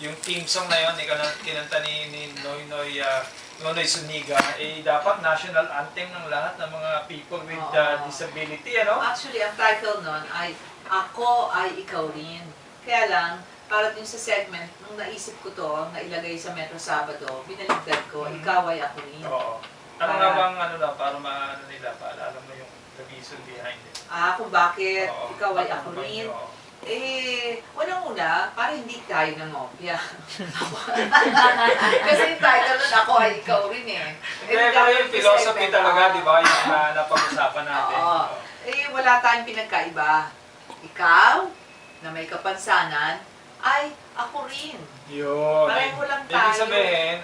yung team song na yun, kinanta ni Nonoy Zuniga, dapat national anthem ng lahat ng mga people with disability, ano? Actually, ang title nun ay Ako Ay Ikaw Rin. Kaya lang, para din sa segment, nung naisip ko to, nailagay sa Metro Sabado, binaligtad ko, Ikaw Ay Ako Rin. Oo. Ano nga bang, para maano nila, paalala mo yung the reason behind it? Kung bakit Ikaw Ay Ako Ano ba Rin. yun? Unang-una, para hindi tayo nangopya. Kasi yung title nun, Ako Ay Ikaw Rin eh. Pero yung philosophy talaga, di ba? Yung napag-usapan natin. Wala tayong pinagkaiba. Ikaw, na may kapansanan, ay ako rin. Yun. Pareho lang tayo. Ibig sabihin,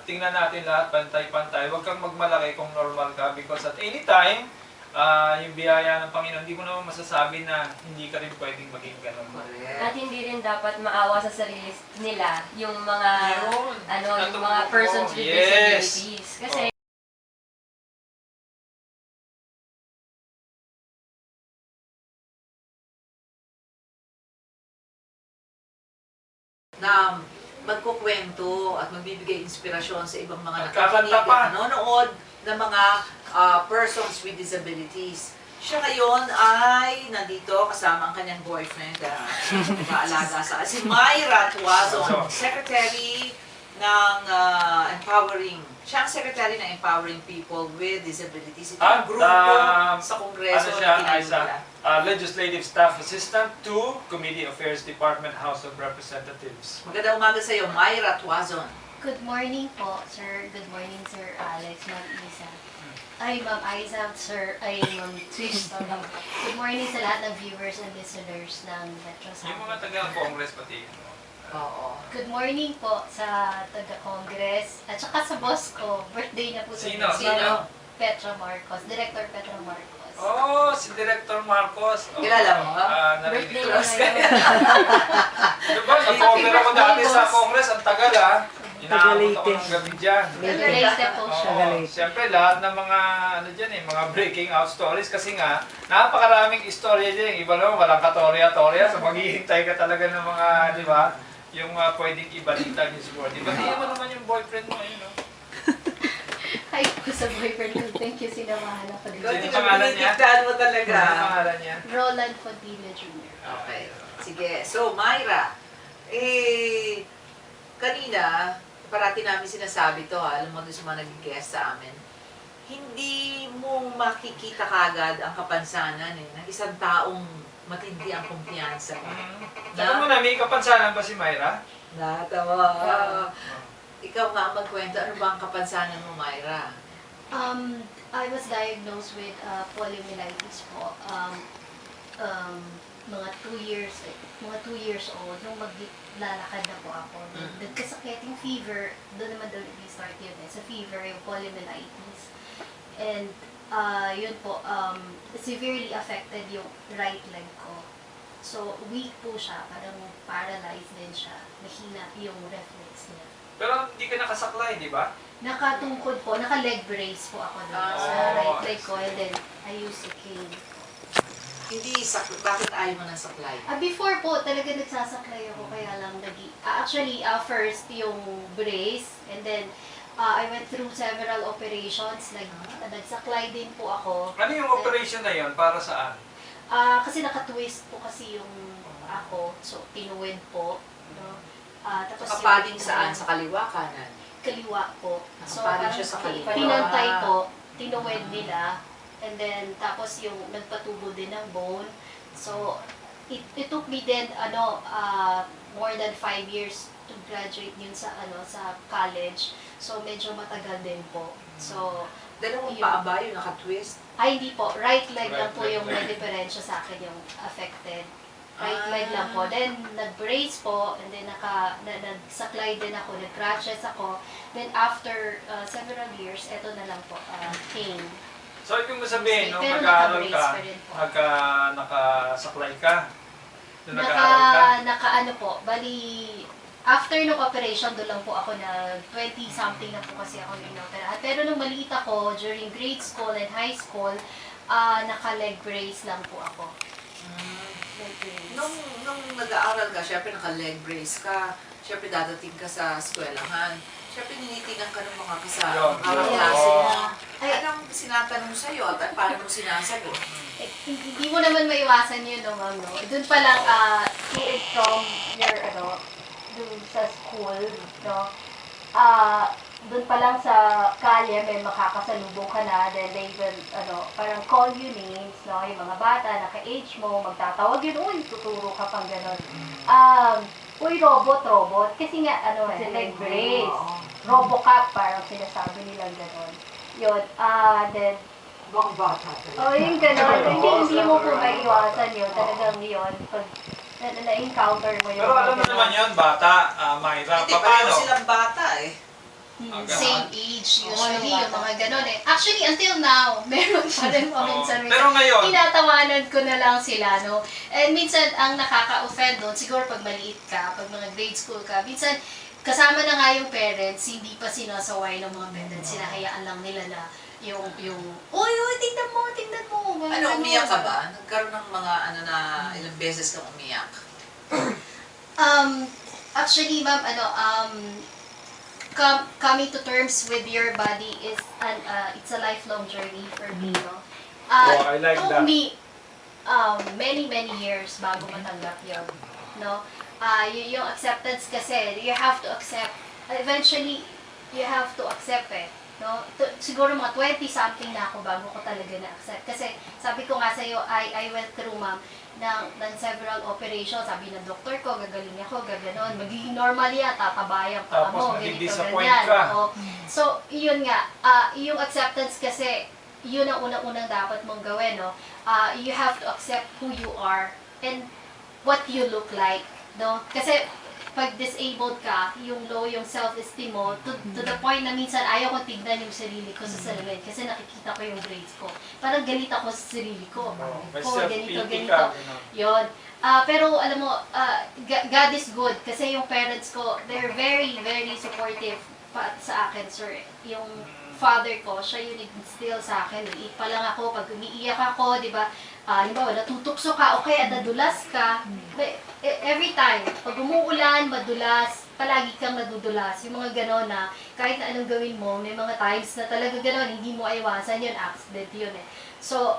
tingnan natin lahat, pantay-pantay. Huwag kang magmalaki kung normal ka because at any time, yung biyaya ng Panginoon, hindi ko naman masasabi na hindi ka rin pwedeng maging ganun. At hindi rin dapat maawa sa sarili nila yung mga yung mga persons with disabilities. Kasi na magkukwento at magbibigay inspirasyon sa ibang mga Nagkakanta nakikinig pa. at nanonood ng mga persons with disabilities. Siya ngayon ay nandito kasama ang kanyang boyfriend na nag-aalaga sa si Myra Tuazon, Secretary ng siya ang Secretary ng Empowering People with Disabilities. Ito ang grupo sa Kongreso na tinagmula. Legislative Staff Assistant to Committee Affairs Department, House of Representatives. Magandang umaga sa iyo, Myra Tuazon. Good morning po, sir. Good morning, Sir Alex, Ma'am Isa. Ay, Ma'am Isa, sir. Ay, Ma'am Trish. Good morning sa lahat ng viewers and listeners ng Metro Yung Sabado. mga taga-Congress pati. Oo. Good morning po sa taga-Congress at saka sa boss ko. Birthday niya po sa Sino? Petra Marcos, Director Petra Marcos. Oh, si Director Marcos. Kilala mo? Narinig Birthday ko. niya ngayon. Diba, nag-cover ako dati sa Congress, ang tagal Inaabot ako ng gabi dyan. Tagalite po siya. Siyempre, lahat ng mga, mga breaking out stories kasi nga, napakaraming istorya dyan. Iba naman, walang katorya-torya. So, maghihintay ka talaga ng mga, di ba, yung pwedeng ibalita news board. Diba, di mo naman yung boyfriend mo, no? Hi po sa boyfriend ko. Thank you, sinamahan ako dito. Sino yung pangalan niya? Tinitignan mo talaga. Ano ang pangalan niya? Roland Fontilla Jr. Okay. Sige. So, Myra, kanina, parati namin sinasabi to, alam mo doon sa mga nag-guest sa amin, hindi mo makikita kagad ang kapansanan ng isang taong matindi ang kumpiyansa mo. Alam mo na, may kapansanan ba si Myra? Natawa. Ikaw nga magkwento, ano ba ang kapansanan mo, Myra? I was diagnosed with poliomyelitis po. Mga 2 years old, nung maglalakad na po ako. Nagkasakit yung fever, doon naman doon i-start yun sa fever, yung poliomyelitis. And yun po, severely affected yung right leg ko. So, weak po siya, parang paralyzed din siya. Mahina yung reflex niya. Pero hindi ka nakasaklay, di ba? Nakatungkod po, naka-leg brace po ako doon sa right leg ko, and then I use a cane. Bakit ayaw mo ng saklay? Before po, talaga nagsasaklay ako, kaya lang actually, first yung brace, and then I went through several operations, nagsaklay din po ako. Ano yung operation na yun? Para saan? Kasi naka-twist po kasi yung ako, so tinuwid po. No? Tapos Nakapaling saan? Sa kaliwa, kanan? Kaliwa po. So, Nakapaling siya sa kaliwa. pinantay po, tinuwid nila, and then tapos yung nagpatubo din ng bone. So, it took me then more than 5 years to graduate yun sa sa college. So, medyo matagal din po. So, Dalawang yun. paa ba yung naka-twist? Ay, hindi po. Right leg lang po Right yung leg. may diferensya sa akin yung affected. Right leg lang po. Then, nag-brace po, and then nagsaklay din ako, nag-crutches ako. Then, after several years, eto na lang po, cane. So, ibig mo sabihin, nung Pero nag-aaral naka-brace ka, pa rin po. nakasaklay ka? Nung nag-aaral ka? Bali, after nung operation, doon lang po ako na 20-something na po kasi ako yung inoperahan. Pero nung maliit ako, during grade school and high school, naka-leg brace lang po ako. leg brace. Nung nag-aaral ka, syempre naka-leg brace ka, syempre dadating ka sa eskwelahan. Syempre ninitingan ka ng mga Yun. kaklase mo. Ay. Anong sinatanong sa'yo at paano mo sinasagot? Eh, hindi mo naman maiwasan yun, no, ma'am, no? Doon pa lang, to and from your, doon sa school, no? Doon pa lang sa kalye, may makakasalubong ka na, then they will, parang call you names, no? Yung mga bata, naka-age mo, magtatawag yun, uy, tuturo ka pang gano'n. Uy, robot, kasi nga, leg brace, Robocop, parang sinasabi nilang gano'n. Yun, then, Mga bata. yung gano'n, hindi mo po maiwasan yun, talagang yun, pag na-encounter mo yun. Pero alam mo naman yun, bata, Myra, Hindi, paano? pareho silang bata eh. Same age, usually, yung mga gano'n eh. Actually, until now, meron pa rin minsan. Pero ngayon, Tinatawanan ko na lang sila, no? And minsan, ang nakaka-offend doon, siguro pag maliit ka, pag mga grade school ka, minsan, kasama na nga yung parents, hindi pa sinasaway ng mga parents, sinahayaan lang nila na uy, tingnan mo, mga Ano, ganun. umiyak ka ba? Nagkaroon ng mga ilang beses kang umiyak? Actually, ma'am, coming to terms with your body is it's a lifelong journey for me, no? I like took that. me many years bago matanggap yun, no? Yung acceptance kasi, you have to accept, eventually, you have to accept no? Siguro mga 20-something na ako bago ko talaga na-accept. Kasi sabi ko nga sa'yo, I went through, ma'am, ng several operations. Sabi ng doktor ko, gagaling ako, gaganon. Magiging normal yan, tatabayan pa mo, Tapos ganito, nadi-disappoint ganyan. ka. Oo. So, yun nga, yung acceptance kasi, yun ang unang-unang dapat mong gawin, no? You have to accept who you are and what you look like, no? Kasi, pag disabled ka, yung low yung self-esteem mo, to the point na minsan ayaw kong tignan yung sarili ko sa salamin kasi nakikita ko yung grades ko. Parang galit ako sa sarili ko. May Oh, ganito, self-pity ganito. ka. Yun. Pero alam mo, God is good kasi yung parents ko, they're very supportive sa akin, sir. Yung father ko, siya yung nag-instill sa akin. Liit pa lang ako, pag umiiyak ako, di ba, halimbawa, natutukso ka o kaya nadulas ka, every time, pag umuulan, madulas, palagi kang nadudulas. Yung mga gano'n na kahit na anong gawin mo, may mga times na talaga gano'n, hindi mo aiwasan yun, accident yun eh. So,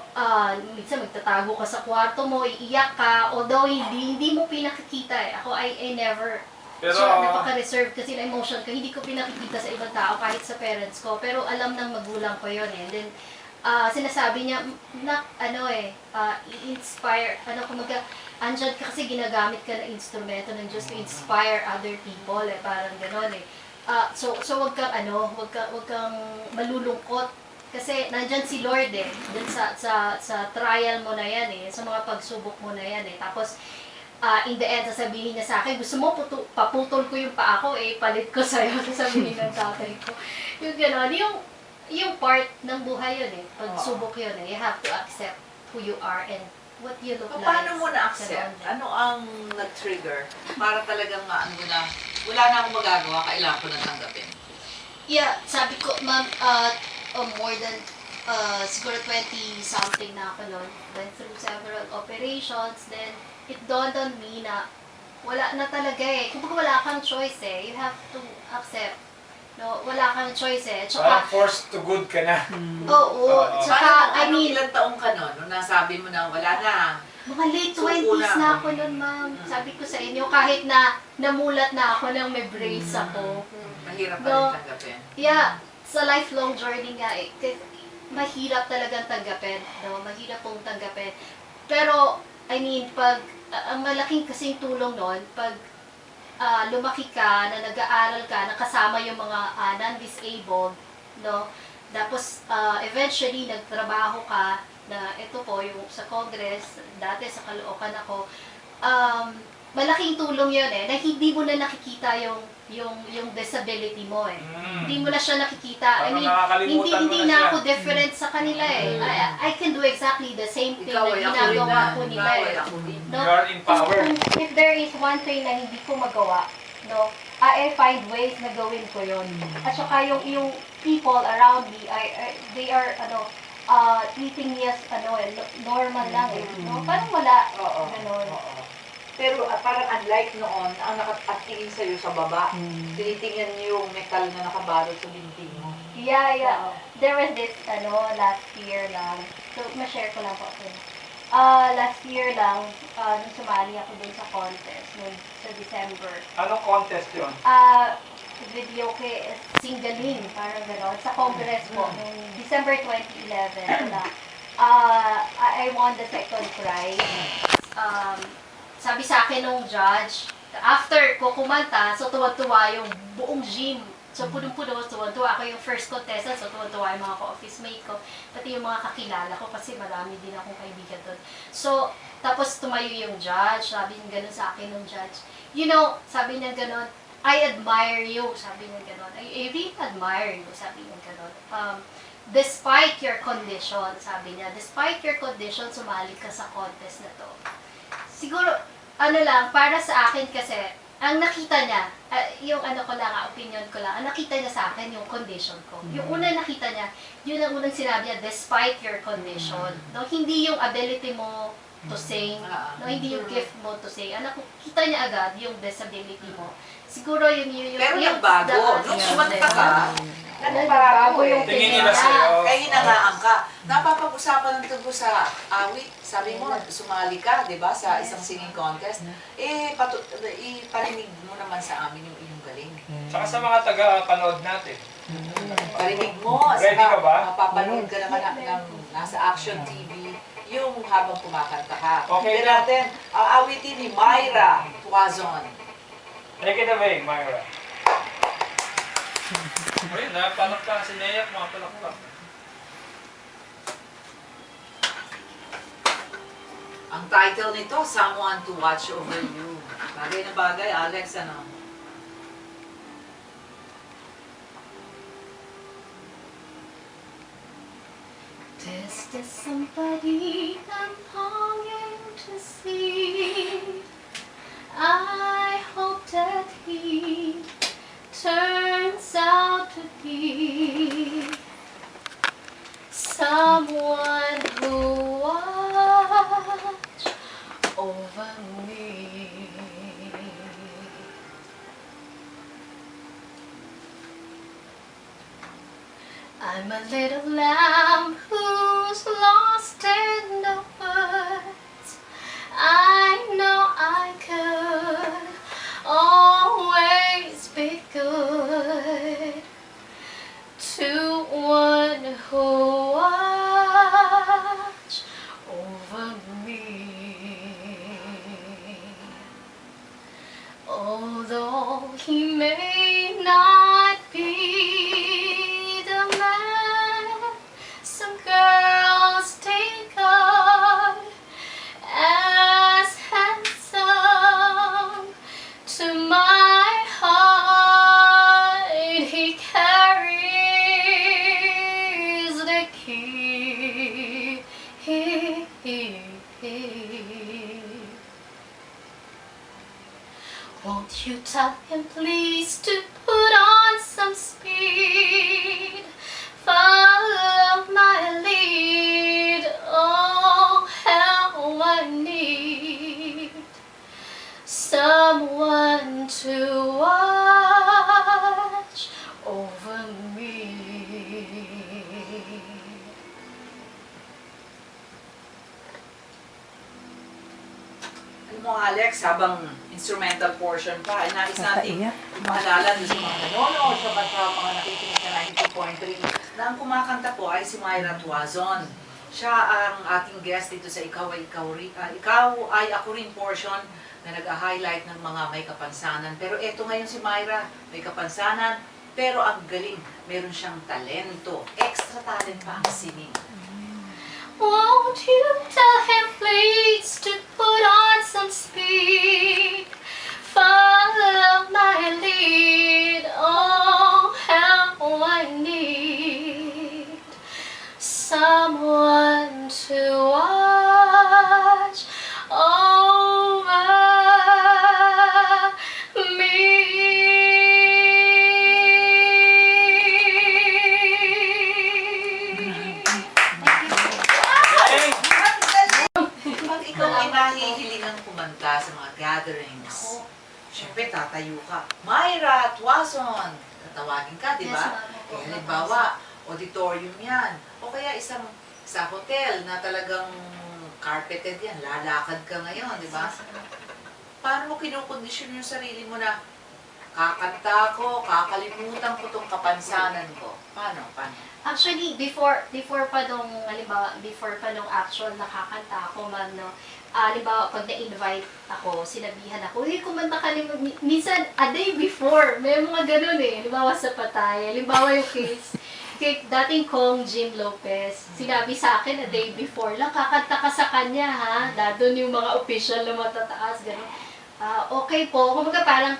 minsan magtatago ka sa kwarto mo, iiyak ka, although hindi mo pinakikita eh. Ako, I never, Pero, napaka-reserved kasi na emotion ko, hindi ko pinakikita sa ibang tao kahit sa parents ko, pero alam ng magulang ko yun eh. And then, sinasabi niya, i-inspire, kumaga, andyan ka kasi ginagamit ka na instrumento ng Diyos to inspire other people eh, parang gano'n eh. So wag kang malulungkot kasi nandyan si Lord eh, dun sa trial mo na yan eh, sa mga pagsubok mo na yan eh. Tapos, in the end, sasabihin niya sa akin, gusto mo paputol ko yung paa ko eh, palit ko sa'yo, sasabihin ng tatay ko. Yung gano'n, yung part ng buhay yun eh, pagsubok yun eh, you have to accept who you are and what you look like. Paano mo na-accept? Ano ang nag-trigger? Para talagang wala na akong magagawa, kailangan ko na tanggapin. Yeah, sabi ko, ma'am, more than siguro 20-something na ako noon. Went through several operations, then it dawned on me na wala na talaga eh. Kung wala kang choice eh, you have to accept. No, wala kang choice eh. parang Tsaka, forced to good ka na. oo, tsaka, I mean, ilang taong ka nun? Nung nasabi mo na wala na. mga late So, 20s una. na ako noon, ma'am. Sabi ko sa inyo, kahit na namulat na ako nang may brace ako. Mahirap pa No. rin tanggapin. Yeah, sa lifelong journey nga eh, mahirap talagang tanggapin, no? Mahirap pong tanggapin. Pero, I mean, ang malaking kasing tulong nun, pag lumaki ka, na nag-aaral ka, nakasama yung mga non-disabled, no? Tapos, eventually, nagtrabaho ka, na ito po, yung sa Congress, dati sa Caloocan ako, malaking tulong yun eh, na hindi mo na nakikita yung disability mo eh. Hindi mo na siya nakikita. I Parang mean, nakakalimutan mo hindi na na siya. ako different sa kanila eh. I can do exactly the same thing Ikaw na ay ako rin ginagawa na. ko nila Ikaw eh. ay ako rin. No? You are empowered. If there is one thing na hindi ko magawa, no, I find ways na gawin ko yon. At saka yung people around me, they are eating yes, normal lang eh. No? Parang wala. Oo. Ganon. Oo. Pero parang unlike noon, ang nakatingin sa'yo sa baba, tinitingnan niyo yung metal na nakabalot sa binti mo. Yeah, yeah. There was this, last year lang. So, ma-share ko lang po ito. Last year lang, nung sumali ako dun sa contest, sa December. Anong contest yun? Video kay singling, parang gano'n. Sa Congress po, noong December 2011, I won the second prize. Sabi sa akin nung judge, after ko kumanta, so tuwa-tuwa yung buong gym. So punong-puno, tuwa-tuwa ako yung first contestant, so tuwa-tuwa yung mga ka-office mate ko, pati yung mga kakilala ko kasi marami din akong kaibigan doon. So, tapos tumayo yung judge, sabi niya gano'n sa akin nung judge. You know, sabi niya gano'n, I admire you, sabi niya gano'n. I really admire you, sabi niya gano'n. Despite your condition, sabi niya, despite your condition, sumali ka sa contest na to. Siguro, para sa akin kasi, ang nakita niya, yung opinion ko lang, ang nakita niya sa akin yung condition ko. Yung una nakita niya, yun ang unang sinabi niya, despite your condition. No, hindi yung ability mo to sing, no, hindi yung gift mo to sing. Kita niya agad yung disability mo. Siguro yung Pero nagbago. Nung sumanta ka, nagbago yung tingin nila sa'yo. Kaya hinangaan ka. Napapag-usapan ng tungkol sa awit. Sabi mo, sumali ka, di ba, sa isang singing contest. Iparinig mo naman sa amin yung iyong galing. Saka sa mga taga-panood natin. Parinig mo. Ready ka ba? Mapapanood ka naman ng nasa Action TV yung habang kumakanta ka. Okay Hindi na. natin, awitin ni Myra Tuazon. Take it away, Myra. Ayun, napalakpak si Nea, mga palakpak. Ang title nito, Someone to Watch Over You. Bagay na bagay, Alex, ano? Is there somebody I'm longing to see? I hope that he turns out to be someone who watch over me. I'm a little lamb who's lost in the woods. I know I could always be good to one who watch over me. Although he may not be the man some girls take on as handsome, to my heart he carries the key. Won't you tell him please to put on some speed? Follow my lead. Oh, how I need someone to watch over me. Alam mo, Alex, habang instrumental portion pa, ay nais natin maalala sa mga nanonood sa mga nakikinig na 92.3 na ang kumakanta po ay si Myra Tuazon. Siya ang ating guest dito sa Ikaw ay Ako Rin portion na nag-highlight ng mga may kapansanan. Pero eto ngayon si Myra, may kapansanan, pero ang galing, meron siyang talento. Extra talent pa ang singing. Won't you tell him please to put on some speed? Follow my lead. Oh, how I need someone to watch over me. Thank ikaw ay Salamat po. nahihilingang kumanta sa mga gatherings, Ako. syempre tatayo ka. Myra Tuazon! Tatawagin ka, di Yes, ba? ma'am. Opo. Halimbawa, auditorium yan. O kaya sa hotel na talagang carpeted yan, lalakad ka ngayon, di ba? Paano mo kinukondisyon yung sarili mo na kakanta ko, kakalimutan ko tong kapansanan ko? Paano? Actually, before pa nung, halimbawa, before pa nung actual nakakanta ako, ma'am, no, halimbawa, pag na-invite ako, sinabihan ako, uy, kumanta ka, minsan, a day before, may mga ganun eh, halimbawa sa Patay, halimbawa yung kay dating Kong Jim Lopez, sinabi sa akin a day before lang, kakanta ka sa kanya, ha, doon yung mga official na matataas, gano'n. Okay po, kumbaga parang,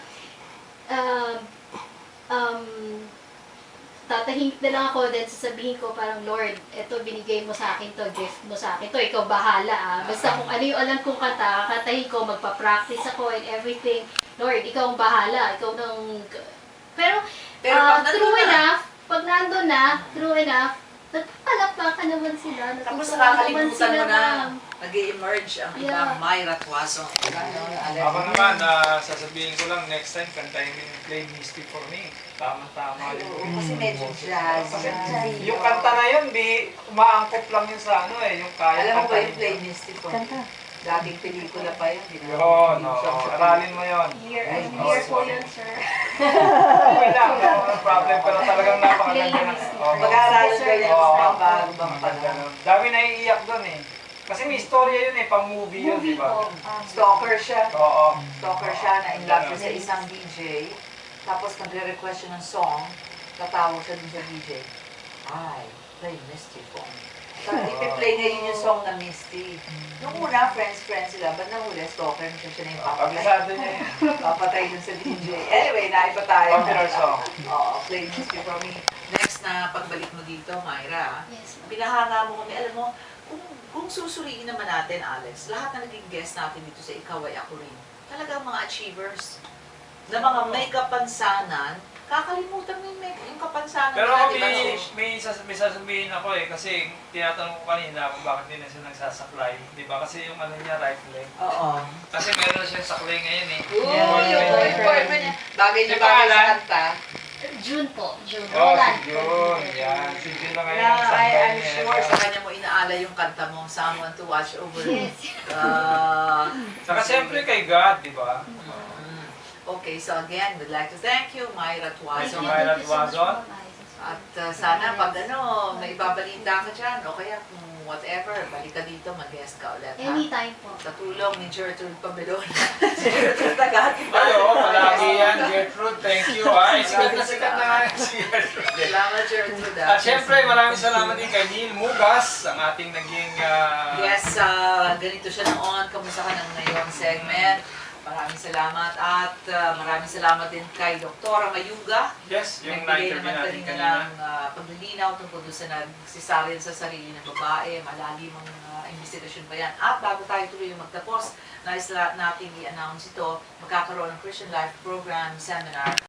tatahimik na lang ako, then sasabihin ko parang, Lord, eto binigay mo sa akin to, gift mo sa akin to, ikaw bahala ah. Basta kung ano yung alam kong kanta, kakatahin ko, magpa-practice ako and everything. Lord, ikaw ang bahala, ikaw nang... Pero pag true nandun na, enough, pag nandun na, true enough, nagpapalakpakan naman sila. tapos natutuwa naman nakakalimutan mo na, ma'am. nag-i-emerge ang ibang Yeah. Myra Tuazon. Ako naman, sasabihin ko lang next time, kantahin mo yung Play Misty for Me. Tama-tama yun. Kasi medyo jazz. Kasi yung kanta na yun, umaangkop lang yun sa ano eh, yung kaya Alam mo ba yung kantahin Play yun. Misty po? Dating pelikula pa yun, di ba? Yun, aralin mo yun. Here po yun, sir. Okay lang, no problem, pero talagang napakaganda na. Mag-aaralan ba yan Oo. sa bago bang Maganda panahon? nun. Dami naiiyak doon eh. Kasi may istorya yun eh, pang movie yun, di ba? Stalker siya. Oo. Stalker siya na in love siya sa isang DJ. Tapos nagre-request siya ng song. Tatawag siya dun sa DJ. Ay, play Misty for me. So, ipi-play niya yun yung song na Misty. Nung una, friends sila. Ba't nahuli, stalker na siya na yung papatay. Pagkasado niya yun. Papatay dun sa DJ. Anyway, naiba tayo. Popular song. Oo, play Misty for me. Next na pagbalik mo dito, Myra. Yes, ma'am. Pinahanga mo kami. Alam mo, kung susuriin naman natin, Alex, lahat na naging guest natin dito sa Ikaw ay Ako Rin, talagang mga achievers na mga may kapansanan, kakalimutan mo yung kapansanan Pero nila, di ba? may sasabihin ako eh, kasi tinatanong ko kanina kung bakit hindi na siya nagsasaklay. Di ba? Kasi yung ano niya, right leg. Oo. Kasi meron na siyang saklay ngayon eh. Oo, yung boyfriend niya. Bagay niya Di bagay ba, sa Alan? kanta. June po, June. Oh, Roland. si Jun. Yan. Si Jun na ngayon Na, ang saklay I'm niya. sure sa kanya mo inaala yung kanta mo, Someone to Watch Over. Yes. Saka siyempre kay God, di ba? Okay, so again, we'd like to thank you, Myra Tuazon. Myra Tuazon. At sana pag may ibabalita ka dyan, o kaya kung whatever, balik ka dito, mag-guest ka ulit, ha? Anytime po. Sa tulong ni Gertrude Pabelon. Si Gertrude Tagatiba. Ay, oo, palagi yan. Gertrude, thank you. Ay, sikat na nga yan si Gertrude. Salamat, Gertrude. At syempre, maraming salamat din kay Neil Mugas, ang ating naging... Yes, ganito siya noon. Kamusta ka ng ngayong segment? Maraming salamat. At maraming salamat din kay Dr. Mayuga. Yes, yung Nagbigay na-interview naman natin kanina kanina. ng paglilinaw tungkol doon sa nagsisaril sa sarili ng babae. Malalim ang investigasyon pa yan. At bago tayo tuloy magtapos, nais natin i-announce ito, magkakaroon ng Christian Life Program Seminar